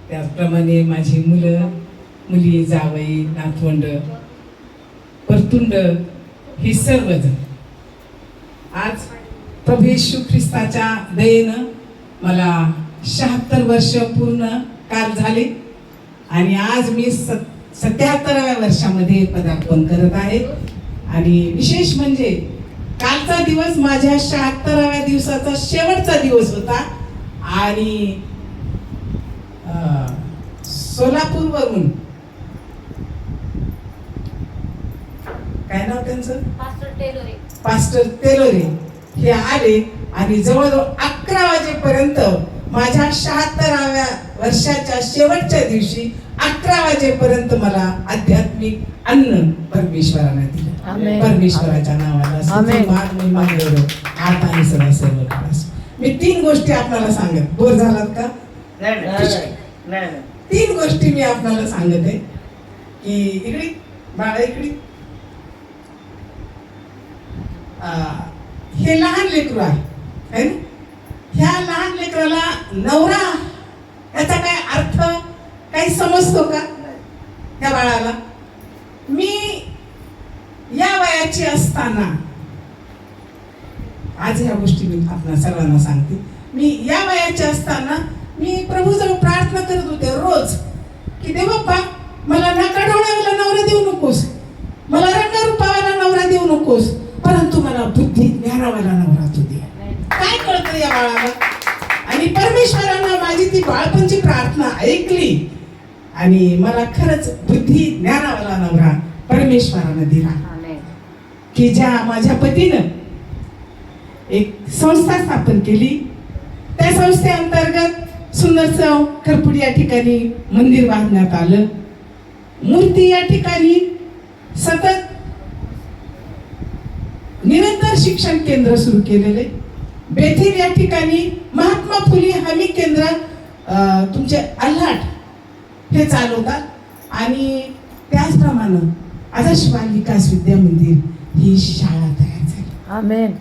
त्याचप्रमाणे माझी मुलं मुली जावई नातवंड परतुंड ही सर्वजण आज प्रभू येशू ख्रिस्ताच्या दयेनं मला 76 वर्ष पूर्ण काल झाले आणि आज मी 77व्या वर्षामध्ये पदार्पण करत आहे. आणि विशेष म्हणजे कालचा दिवस माझ्या 76व्या दिवसाचा शेवटचा दिवस होता आणि सोलापूरवरून काय नाव त्यांचं पास्टर तेलोरे हे आले आणि जवळजवळ 11 वाजेपर्यंत माझ्या 76व्या वर्षाच्या शेवटच्या दिवशी 11 वाजेपर्यंत मला आध्यात्मिक अन्न परमेश्वराने दिलं. परमेश्वराच्या नावाला हाताने सदा सर्व करास. मी 3 गोष्टी आपल्याला सांगत बोर झालात का? नाही. 3 गोष्टी मी आपल्याला सांगत आहे की इकडे बाळा इकडे हे लहान लेकरू आहे ना. ह्या लहान लेकराला नवरा याचा काय अर्थ काही समजतो का? त्या बाळाला मी या वयाची असताना आज ह्या गोष्टी मी आपल्या सर्वांना सांगते. मी या वयाची असताना मी प्रभूजवळ प्रार्थना करत होते रोज की देव बाप्पा मला नाका डोळ्यावाला नवरा देऊ नकोस, मला रंगरूपावाला नवरा देऊ नकोस, परंतु मला बुद्धी ज्ञानावाला नवरा तू दे. काय कळतं या बाळाला? आणि परमेश्वरानं माझी ती बाळपणची प्रार्थना ऐकली आणि मला खरंच बुद्धी ज्ञानावाला नवरा परमेश्वरानं दिला. की ज्या माझ्या पतीनं एक संस्था स्थापन केली, त्या संस्थेअंतर्गत सुंदरसं खरपुडी या ठिकाणी मंदिर बांधण्यात आलं. मूर्ती या ठिकाणी सतत निरंतर शिक्षण केंद्र सुरू केलेले. बेथील या ठिकाणी महात्मा फुले हमी केंद्र तुमचे अल्हाट हे चालवतात आणि त्याचप्रमाणे आदर्श बाल विकास विद्या मंदिर ही शाळा तयार झाली. आमेन.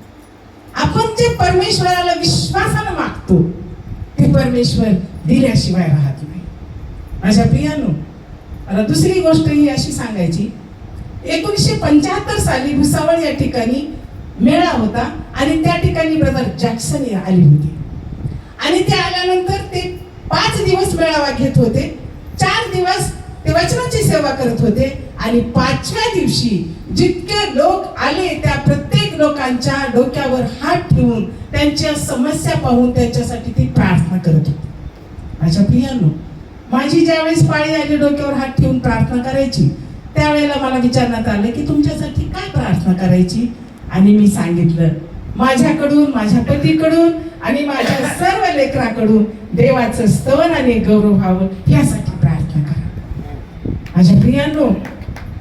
आपण जे परमेश्वराला विश्वासानं मागतो ते परमेश्वर दिल्याशिवाय राहत नाही. माझ्या प्रियानो, मला दुसरी गोष्ट ही अशी सांगायची, 1975 साली भुसावळ या ठिकाणी मेळा होता आणि त्या ठिकाणी ब्रदर जॅक्सन आले होते आणि ते आल्यानंतर ते 5 दिवस मेळावा घेत होते. 4 दिवस ते वचनाची सेवा करत होते आणि 5व्या दिवशी जितके लोक आले त्या प्रत्येक लोकांच्या डोक्यावर हात ठेवून त्यांच्या समस्या पाहून त्यांच्यासाठी ती प्रार्थना करत होते. माझ्या प्रियांनो, माझी ज्यावेळेस पाळी आली डोक्यावर हात ठेवून प्रार्थना करायची त्यावेळेला मला विचारण्यात आलं की तुमच्यासाठी काय प्रार्थना करायची. आणि मी सांगितलं माझ्याकडून, माझ्या पतीकडून आणि माझ्या सर्व लेकराकडून देवाचं स्तवन आणि गौरव व्हावं यासाठी प्रार्थना करा. माझ्या प्रियांनो,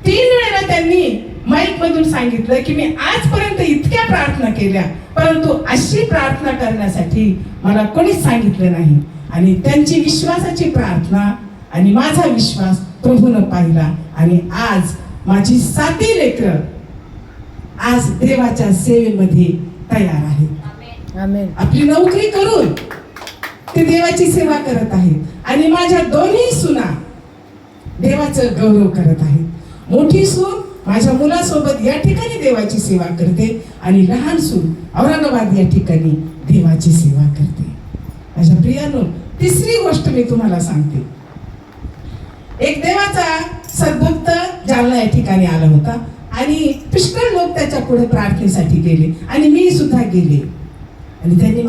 3 वेळा त्यांनी माईक मधून सांगितलं की मी आजपर्यंत इतक्या प्रार्थना केल्या परंतु अशी प्रार्थना करण्यासाठी मला कोणीच सांगितलं नाही. आणि त्यांची विश्वासाची प्रार्थना आणि माझा विश्वास प्रभूनं पाहिला आणि आज माझी 7 लेकरं आज देवाच्या सेवेमध्ये तयार आहेत. आमेन. आपली नोकरी करून ते देवाची सेवा करत आहेत आणि माझ्या 2 सुना देवाचं गौरव करत आहेत. मोठी सून माझ्या मुलासोबत या ठिकाणी देवाची सेवा करते आणि लहान सून औरंगाबाद या ठिकाणी देवाची सेवा करते. माझ्या प्रियांनो, तिसरी गोष्ट मी तुम्हाला सांगते. एक देवाचा सद्भक्त जालना या ठिकाणी आला होता आणि पुष्कळ लोक त्याच्या पुढे प्रार्थनेसाठी गेले आणि मी सुद्धा गेले आणि त्यांनी